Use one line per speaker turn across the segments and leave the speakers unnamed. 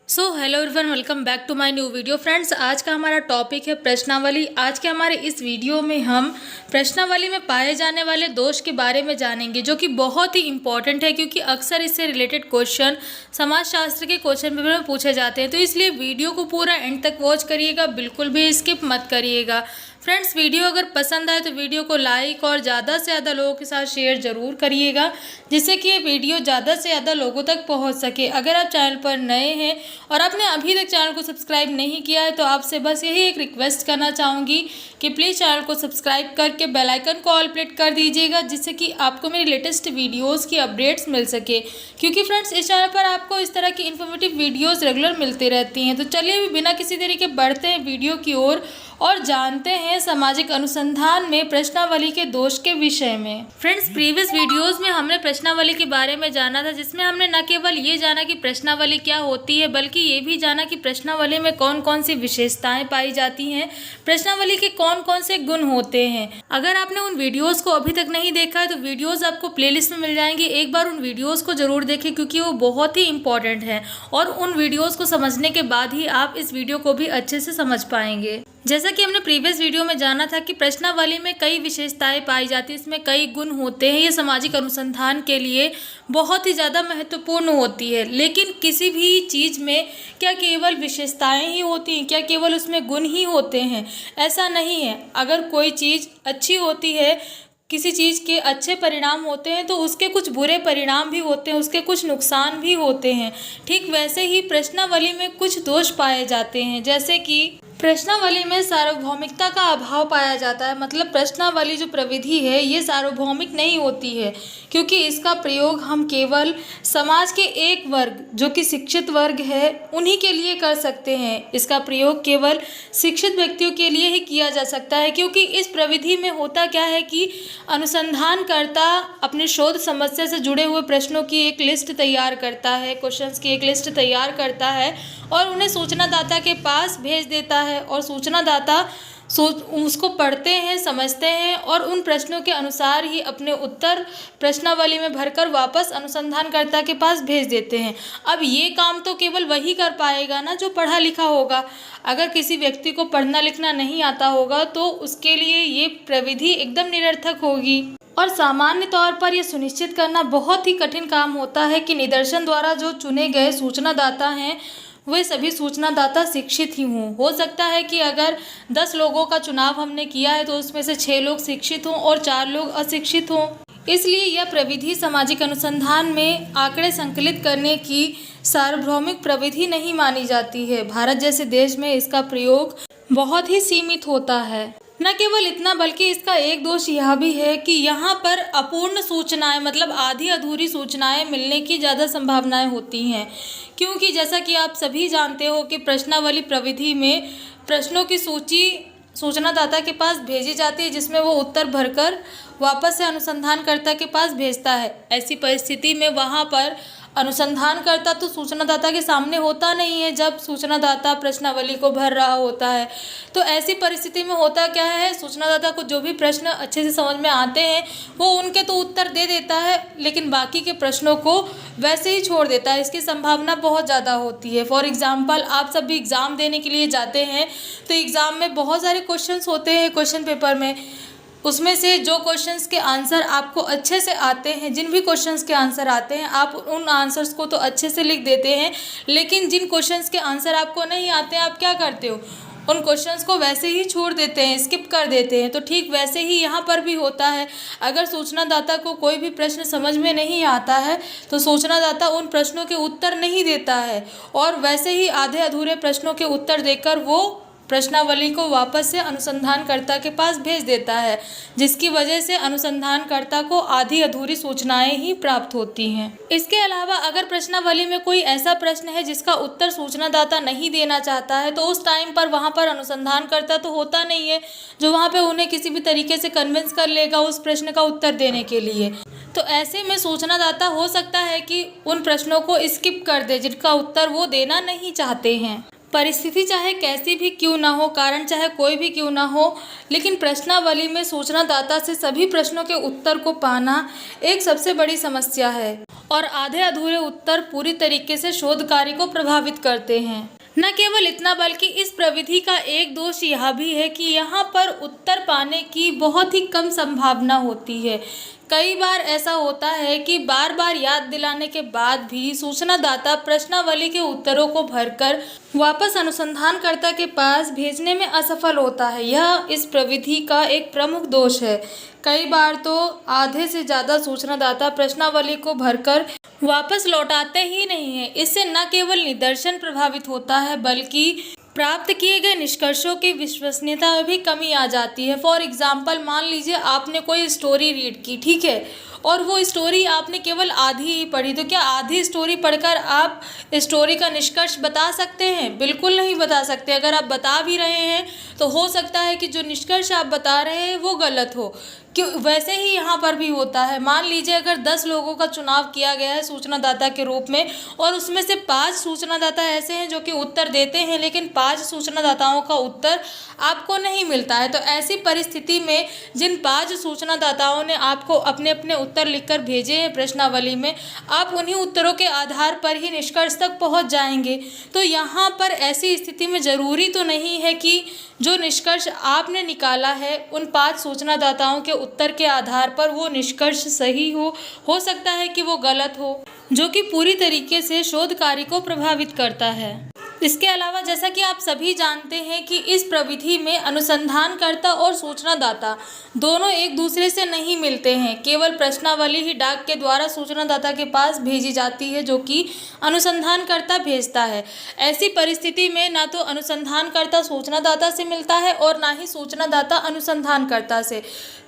Hello everyone, welcome back to my new video. Friends, आज का हमारा टॉपिक है प्रश्नावली। आज के हमारे इस वीडियो में हम प्रश्नावली में पाए जाने वाले दोष के बारे में जानेंगे, जो कि बहुत ही इंपॉर्टेंट है क्योंकि अक्सर इससे रिलेटेड क्वेश्चन समाज शास्त्र के क्वेश्चन पेपर में पूछे जाते हैं। तो इसलिए वीडियो को पूरा एंड तक वॉच करिएगा, बिल्कुल भी स्किप मत करिएगा। फ्रेंड्स, वीडियो अगर पसंद आए तो वीडियो को लाइक और ज़्यादा से ज़्यादा लोगों के साथ शेयर ज़रूर करिएगा, जिससे कि ये वीडियो ज़्यादा से ज़्यादा लोगों तक पहुंच सके। अगर आप चैनल पर नए हैं और आपने अभी तक चैनल को सब्सक्राइब नहीं किया है तो आपसे बस यही एक रिक्वेस्ट करना चाहूँगी कि प्लीज़ चैनल को सब्सक्राइब करके बेल आइकन को ऑल प्लेट कर दीजिएगा, जिससे कि आपको मेरी लेटेस्ट वीडियोज़ की अपडेट्स मिल सके। क्योंकि फ्रेंड्स, इस चैनल पर आपको इस तरह की इन्फॉर्मेटिव वीडियोज़ रेगुलर मिलती रहती हैं। तो चलिए बिना किसी देरी के बढ़ते हैं वीडियो की ओर और जानते हैं सामाजिक अनुसंधान में प्रश्नावली के दोष के विषय में। फ्रेंड्स, प्रीवियस वीडियोस में हमने प्रश्नावली के बारे में जाना था, जिसमें हमने न केवल ये जाना कि प्रश्नावली क्या होती है, बल्कि ये भी जाना कि प्रश्नावली में कौन कौन सी विशेषताएं पाई जाती हैं, प्रश्नावली के कौन कौन से गुण होते हैं। अगर आपने उन वीडियोज़ को अभी तक नहीं देखा है तो वीडियोज़ आपको प्लेलिस्ट में मिल जाएंगी। एक बार उन वीडियोज़ को ज़रूर देखें क्योंकि वो बहुत ही इंपॉर्टेंट है और उन वीडियोज़ को समझने के बाद ही आप इस वीडियो को भी अच्छे से समझ पाएंगे। जैसा कि हमने प्रीवियस वीडियो में जाना था कि प्रश्नावली में कई विशेषताएं पाई जाती हैं, इसमें कई गुण होते हैं। ये सामाजिक अनुसंधान के लिए बहुत ही ज़्यादा महत्वपूर्ण होती है। लेकिन किसी भी चीज़ में क्या केवल विशेषताएं ही होती हैं, क्या केवल उसमें गुण ही होते हैं? ऐसा नहीं है। अगर कोई चीज़ अच्छी होती है, किसी चीज़ के अच्छे परिणाम होते हैं तो उसके कुछ बुरे परिणाम भी होते हैं, उसके कुछ नुकसान भी होते हैं। ठीक वैसे ही प्रश्नावली में कुछ दोष पाए जाते हैं, जैसे कि प्रश्नावली में सार्वभौमिकता का अभाव पाया जाता है। मतलब प्रश्नावली जो प्रविधि है ये सार्वभौमिक नहीं होती है, क्योंकि इसका प्रयोग हम केवल समाज के एक वर्ग, जो कि शिक्षित वर्ग है, उन्हीं के लिए कर सकते हैं। इसका प्रयोग केवल शिक्षित व्यक्तियों के लिए ही किया जा सकता है, क्योंकि इस प्रविधि में होता क्या है कि अनुसंधानकर्ता अपने शोध समस्या से जुड़े हुए प्रश्नों की एक लिस्ट तैयार करता है, क्वेश्चंस की एक लिस्ट तैयार करता है और उन्हें सूचनादाता के पास भेज देता है और सूचनादाता उसको पढ़ते हैं, समझते हैं और उन प्रश्नों के अनुसार ही अपने उत्तर प्रश्नावली में भरकर वापस अनुसंधानकर्ता के पास भेज देते हैं। अब ये काम तो केवल वही कर पाएगा ना जो पढ़ा लिखा होगा। अगर किसी व्यक्ति को पढ़ना लिखना नहीं आता होगा तो उसके लिए ये प्रविधि एकदम निरर्थक होगी। और सामान्य तौर पर यह सुनिश्चित करना बहुत ही कठिन काम होता है कि निदर्शन द्वारा जो चुने गए सूचनादाता हैं वे सभी सूचनादाता शिक्षित ही हों। हो सकता है कि अगर 10 लोगों का चुनाव हमने किया है तो उसमें से 6 लोग शिक्षित हों और 4 लोग अशिक्षित हों। इसलिए यह प्रविधि सामाजिक अनुसंधान में आंकड़े संकलित करने की सार्वभौमिक प्रविधि नहीं मानी जाती है। भारत जैसे देश में इसका प्रयोग बहुत ही सीमित होता है। न केवल इतना, बल्कि इसका एक दोष यह भी है कि यहाँ पर अपूर्ण सूचनाएं, मतलब आधी अधूरी सूचनाएं मिलने की ज़्यादा संभावनाएं होती हैं, क्योंकि जैसा कि आप सभी जानते हो कि प्रश्नावली प्रविधि में प्रश्नों की सूची सूचनादाता के पास भेजी जाती है, जिसमें वो उत्तर भरकर वापस से अनुसंधानकर्ता के पास भेजता है। ऐसी परिस्थिति में वहाँ पर अनुसंधानकर्ता तो सूचनादाता के सामने होता नहीं है जब सूचनादाता प्रश्नावली को भर रहा होता है। तो ऐसी परिस्थिति में होता क्या है, सूचनादाता को जो भी प्रश्न अच्छे से समझ में आते हैं वो उनके तो उत्तर दे देता है, लेकिन बाकी के प्रश्नों को वैसे ही छोड़ देता है। इसकी संभावना बहुत ज़्यादा होती है। फॉर एग्जाम्पल, आप सब भी एग्ज़ाम देने के लिए जाते हैं तो एग्ज़ाम में बहुत सारे क्वेश्चंस होते हैं क्वेश्चन पेपर में। उसमें से जो क्वेश्चंस के आंसर आपको अच्छे से आते हैं, जिन भी क्वेश्चंस के आंसर आते हैं, आप उन आंसर्स को तो अच्छे से लिख देते हैं, लेकिन जिन क्वेश्चंस के आंसर आपको नहीं आते हैं, आप क्या करते हो, उन क्वेश्चंस को वैसे ही छोड़ देते हैं, स्किप कर देते हैं। तो ठीक वैसे ही यहाँ पर भी होता है। अगर सूचनादाता को कोई भी प्रश्न समझ में नहीं आता है तो सूचनादाता उन प्रश्नों के उत्तर नहीं देता है और वैसे ही आधे अधूरे प्रश्नों के उत्तर देकर वो प्रश्नावली को वापस से अनुसंधानकर्ता के पास भेज देता है, जिसकी वजह से अनुसंधानकर्ता को आधी अधूरी सूचनाएं ही प्राप्त होती हैं। इसके अलावा अगर प्रश्नावली में कोई ऐसा प्रश्न है जिसका उत्तर सूचनादाता नहीं देना चाहता है तो उस टाइम पर वहां पर अनुसंधानकर्ता तो होता नहीं है जो वहां पर उन्हें किसी भी तरीके से कन्विंस कर लेगा उस प्रश्न का उत्तर देने के लिए। तो ऐसे में सूचनादाता हो सकता है कि उन प्रश्नों को स्किप कर दे जिनका उत्तर वो देना नहीं चाहते हैं। परिस्थिति चाहे कैसी भी क्यों ना हो, कारण चाहे कोई भी क्यों ना हो, लेकिन प्रश्नावली में सूचनादाता से सभी प्रश्नों के उत्तर को पाना एक सबसे बड़ी समस्या है और आधे अधूरे उत्तर पूरी तरीके से शोध कार्य को प्रभावित करते हैं। न केवल इतना बल्कि इस प्रविधि का एक दोष यह भी है कि यहाँ पर उत्तर पाने की बहुत ही कम संभावना होती है। कई बार ऐसा होता है कि बार बार याद दिलाने के बाद भी सूचनादाता प्रश्नावली के उत्तरों को भरकर वापस अनुसंधानकर्ता के पास भेजने में असफल होता है। यह इस प्रविधि का एक प्रमुख दोष है। कई बार तो आधे से ज़्यादा सूचनादाता प्रश्नावली को भरकर वापस लौटाते ही नहीं है। इससे न केवल निदर्शन प्रभावित होता है बल्कि प्राप्त किए गए निष्कर्षों की विश्वसनीयता में भी कमी आ जाती है। फॉर एग्जाम्पल, मान लीजिए आपने कोई स्टोरी रीड की, ठीक है, और वो स्टोरी आपने केवल आधी ही पढ़ी, तो क्या आधी स्टोरी पढ़कर आप स्टोरी का निष्कर्ष बता सकते हैं? बिल्कुल नहीं बता सकते। अगर आप बता भी रहे हैं तो हो सकता है कि जो निष्कर्ष आप बता रहे हैं वो गलत हो। क्यों? वैसे ही यहाँ पर भी होता है। मान लीजिए अगर 10 लोगों का चुनाव किया गया है सूचनादाता के रूप में और उसमें से 5 सूचनादाता ऐसे हैं जो कि उत्तर देते हैं, लेकिन 5 सूचनादाताओं का उत्तर आपको नहीं मिलता है। तो ऐसी परिस्थिति में जिन 5 सूचनादाताओं ने आपको अपने अपने उत्तर लिखकर भेजे हैं प्रश्नावली में, आप उन्हीं उत्तरों के आधार पर ही निष्कर्ष तक पहुँच जाएंगे। तो यहाँ पर ऐसी स्थिति में ज़रूरी तो नहीं है कि जो निष्कर्ष आपने निकाला है उन 5 सूचनादाताओं के उत्तर के आधार पर वो निष्कर्ष सही हो सकता है कि वो गलत हो, जो कि पूरी तरीके से शोध कार्य को प्रभावित करता है। इसके अलावा जैसा कि आप सभी जानते हैं कि इस प्रविधि में अनुसंधानकर्ता और सूचनादाता दोनों एक दूसरे से नहीं मिलते हैं। केवल प्रश्नावली ही डाक के द्वारा सूचनादाता के पास भेजी जाती है, जो कि अनुसंधानकर्ता भेजता है। ऐसी परिस्थिति में ना तो अनुसंधानकर्ता सूचनादाता से मिलता है और ना ही सूचनादाता अनुसंधानकर्ता से।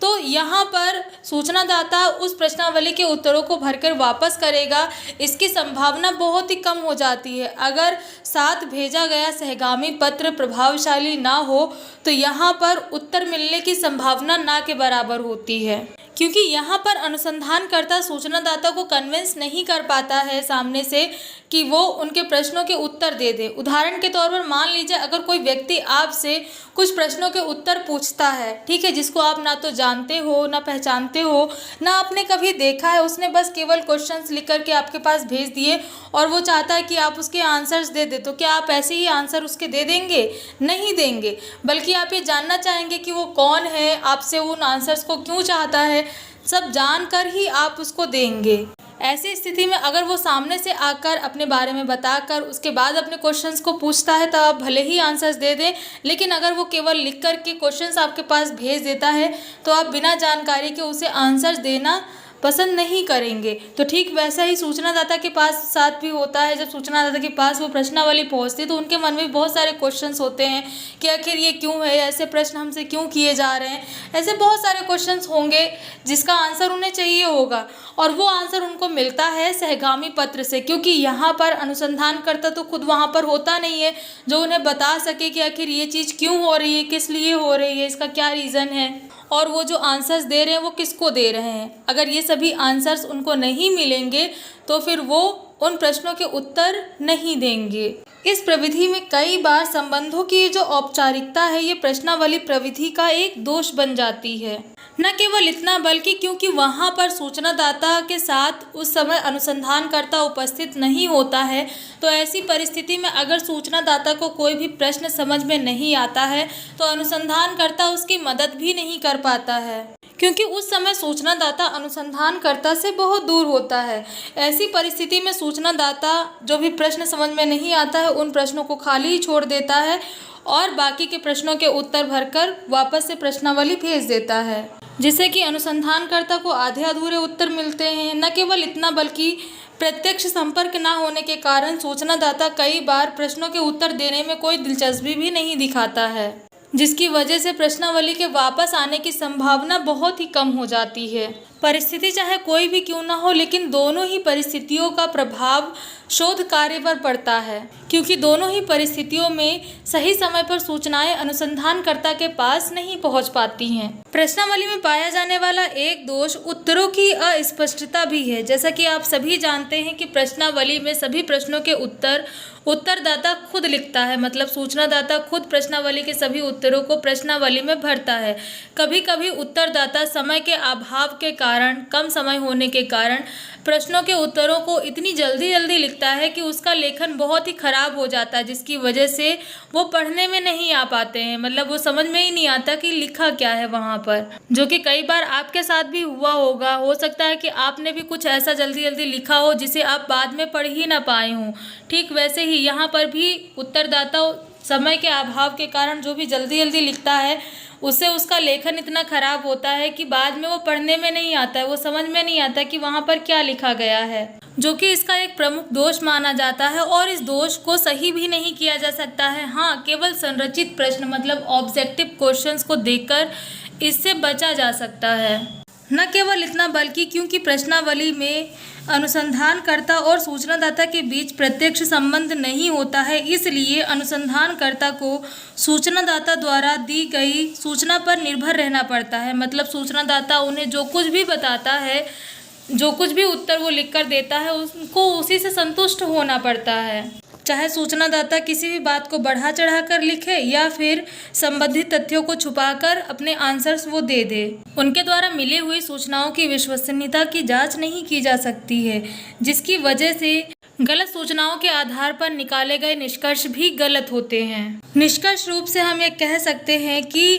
तो यहाँ पर सूचनादाता उस प्रश्नावली के उत्तरों को भरकर वापस करेगा, इसकी संभावना बहुत ही कम हो जाती है। अगर साथ भेजा गया सहगामी पत्र प्रभावशाली ना हो तो यहाँ पर उत्तर मिलने की संभावना ना के बराबर होती है, क्योंकि यहाँ पर अनुसंधानकर्ता सूचनादाता को कन्विंस नहीं कर पाता है सामने से कि वो उनके प्रश्नों के उत्तर दे दे। उदाहरण के तौर पर मान लीजिए अगर कोई व्यक्ति आपसे कुछ प्रश्नों के उत्तर पूछता है, ठीक है, जिसको आप ना तो जानते हो, ना पहचानते हो, ना आपने कभी देखा है, उसने बस केवल क्वेश्चंस लिख करके आपके पास भेज दिए और वो चाहता है कि आप उसके आंसर्स दे दे, तो क्या आप ऐसे ही आंसर उसके दे देंगे? नहीं देंगे, बल्कि आप ये जानना चाहेंगे कि वो कौन है, आपसे उन आंसर्स को क्यों चाहता है, सब जानकर ही आप उसको देंगे। ऐसी स्थिति में अगर वो सामने से आकर अपने बारे में बताकर उसके बाद अपने क्वेश्चंस को पूछता है तो आप भले ही आंसर्स दे दें, लेकिन अगर वो केवल लिख कर के क्वेश्चंस आपके पास भेज देता है तो आप बिना जानकारी के उसे आंसर्स देना पसंद नहीं करेंगे। तो ठीक वैसा ही सूचनादाता के पास साथ भी होता है। जब सूचनादाता के पास वो प्रश्नावली पहुंचती है तो उनके मन में बहुत सारे क्वेश्चंस होते हैं कि आखिर ये क्यों है, ऐसे प्रश्न हमसे क्यों किए जा रहे हैं। ऐसे बहुत सारे क्वेश्चंस होंगे जिसका आंसर उन्हें चाहिए होगा और वो आंसर उनको मिलता है सहगामी पत्र से, क्योंकि यहाँ पर अनुसंधानकर्ता तो खुद वहाँ पर होता नहीं है जो उन्हें बता सके कि आखिर ये चीज़ क्यों हो रही है, किस लिए हो रही है, इसका क्या रीज़न है और वो जो आंसर्स दे रहे हैं वो किसको दे रहे हैं। अगर ये सभी आंसर्स उनको नहीं मिलेंगे तो फिर वो उन प्रश्नों के उत्तर नहीं देंगे। इस प्रविधि में कई बार संबंधों की जो औपचारिकता है ये प्रश्नावली प्रविधि का एक दोष बन जाती है। न केवल इतना बल्कि क्योंकि वहाँ पर सूचनादाता के साथ उस समय अनुसंधानकर्ता उपस्थित नहीं होता है, तो ऐसी परिस्थिति में अगर सूचनादाता को कोई भी प्रश्न समझ में नहीं आता है तो अनुसंधानकर्ता उसकी मदद भी नहीं कर पाता है, क्योंकि उस समय सूचनादाता अनुसंधानकर्ता से बहुत दूर होता है। ऐसी परिस्थिति में सूचनादाता जो भी प्रश्न समझ में नहीं आता है उन प्रश्नों को खाली ही छोड़ देता है और बाकी के प्रश्नों के उत्तर भरकर वापस से प्रश्नावली भेज देता है, जिससे कि अनुसंधानकर्ता को आधे अधूरे उत्तर मिलते हैं। न केवल इतना बल्कि प्रत्यक्ष संपर्क न होने के कारण सूचनादाता कई बार प्रश्नों के उत्तर देने में कोई दिलचस्पी भी नहीं दिखाता है, जिसकी वजह से प्रश्नावली के वापस आने की संभावना बहुत ही कम हो जाती है। परिस्थिति चाहे कोई भी क्यों ना हो, लेकिन दोनों ही परिस्थितियों का प्रभाव शोध कार्य पर पड़ता है, क्योंकि दोनों ही परिस्थितियों में सही समय पर सूचनाएं अनुसंधानकर्ता के पास नहीं पहुंच पाती हैं। प्रश्नावली में पाया जाने वाला एक दोष उत्तरों की अस्पष्टता भी है। जैसा कि आप सभी जानते हैं कि प्रश्नावली में सभी प्रश्नों के उत्तरदाता खुद लिखता है, मतलब सूचनादाता खुद प्रश्नावली के सभी उत्तरों को प्रश्नावली में भरता है। कभी कभी उत्तरदाता समय के अभाव के कारण, कम समय होने के कारण प्रश्नों के उत्तरों को इतनी जल्दी लिखता है कि उसका लेखन बहुत ही खराब हो जाता है, जिसकी वजह से वो पढ़ने में नहीं आ पाते हैं, मतलब वो समझ में ही नहीं आता कि लिखा क्या है वहाँ पर, जो कि कई बार आपके साथ भी हुआ होगा। हो सकता है कि आपने भी कुछ ऐसा जल्दी लिखा हो जिसे आप बाद में पढ़ ही ना पाए हों। ठीक वैसे ही यहाँ पर भी उत्तरदाता समय के अभाव के कारण जो भी जल्दी लिखता है, उससे उसका लेखन इतना खराब होता है कि बाद में वो पढ़ने में नहीं आता है, वो समझ में नहीं आता कि वहाँ पर क्या लिखा गया है, जो कि इसका एक प्रमुख दोष माना जाता है। और इस दोष को सही भी नहीं किया जा सकता है। हाँ, केवल संरचित प्रश्न मतलब ऑब्जेक्टिव क्वेश्चंस को देखकर इससे बचा जा सकता है। न केवल इतना, बल्कि क्योंकि प्रश्नावली में अनुसंधानकर्ता और सूचनादाता के बीच प्रत्यक्ष संबंध नहीं होता है, इसलिए अनुसंधानकर्ता को सूचनादाता द्वारा दी गई सूचना पर निर्भर रहना पड़ता है। मतलब सूचनादाता उन्हें जो कुछ भी बताता है, जो कुछ भी उत्तर वो लिखकर देता है, उनको उसी से संतुष्ट होना पड़ता है, चाहे सूचनादाता किसी भी बात को बढ़ा चढ़ा कर लिखे या फिर संबंधित तथ्यों को छुपाकर अपने आंसर्स वो दे दे। उनके द्वारा मिली हुई सूचनाओं की विश्वसनीयता की जांच नहीं की जा सकती है, जिसकी वजह से गलत सूचनाओं के आधार पर निकाले गए निष्कर्ष भी गलत होते हैं। निष्कर्ष रूप से हम ये कह सकते हैं कि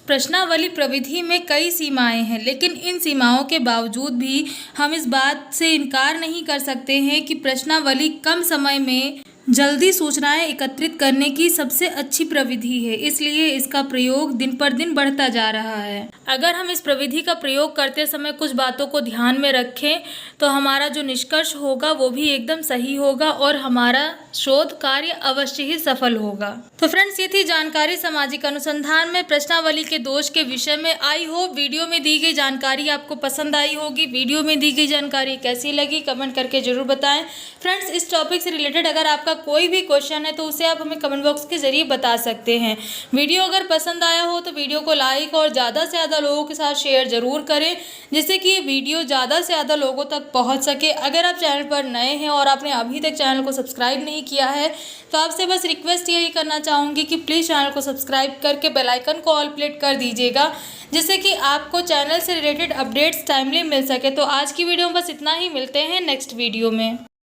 प्रश्नावली प्रविधि में कई सीमाएं हैं, लेकिन इन सीमाओं के बावजूद भी हम इस बात से इनकार नहीं कर सकते हैं कि प्रश्नावली कम समय में जल्दी सूचनाएं एकत्रित करने की सबसे अच्छी प्रविधि है, इसलिए इसका प्रयोग दिन पर दिन बढ़ता जा रहा है। अगर हम इस प्रविधि का प्रयोग करते समय कुछ बातों को ध्यान में रखें तो हमारा जो निष्कर्ष होगा वो भी एकदम सही होगा और हमारा शोध कार्य अवश्य ही सफल होगा। तो फ्रेंड्स, ये थी जानकारी सामाजिक अनुसंधान में प्रश्नावली के दोष के विषय में। आई होप वीडियो में दी गई जानकारी आपको पसंद आई होगी। वीडियो में दी गई जानकारी कैसी लगी कमेंट करके जरूर बताएं। फ्रेंड्स, इस टॉपिक से रिलेटेड अगर आपका कोई भी क्वेश्चन है तो उसे आप हमें कमेंट बॉक्स के जरिए बता सकते हैं। वीडियो अगर पसंद आया हो तो वीडियो को लाइक और ज़्यादा से ज़्यादा लोगों के साथ शेयर जरूर करें, जिससे कि ये वीडियो ज़्यादा से ज़्यादा लोगों तक पहुंच सके। अगर आप चैनल पर नए हैं और आपने अभी तक चैनल को सब्सक्राइब नहीं किया है तो आपसे बस रिक्वेस्ट यही करना चाहूँगी कि प्लीज़ चैनल को सब्सक्राइब करके बेल आइकन को ऑल प्लेट कर दीजिएगा, जिससे कि आपको चैनल से रिलेटेड अपडेट्स टाइमली मिल सके। तो आज की वीडियो में बस इतना ही, मिलते हैं नेक्स्ट वीडियो में।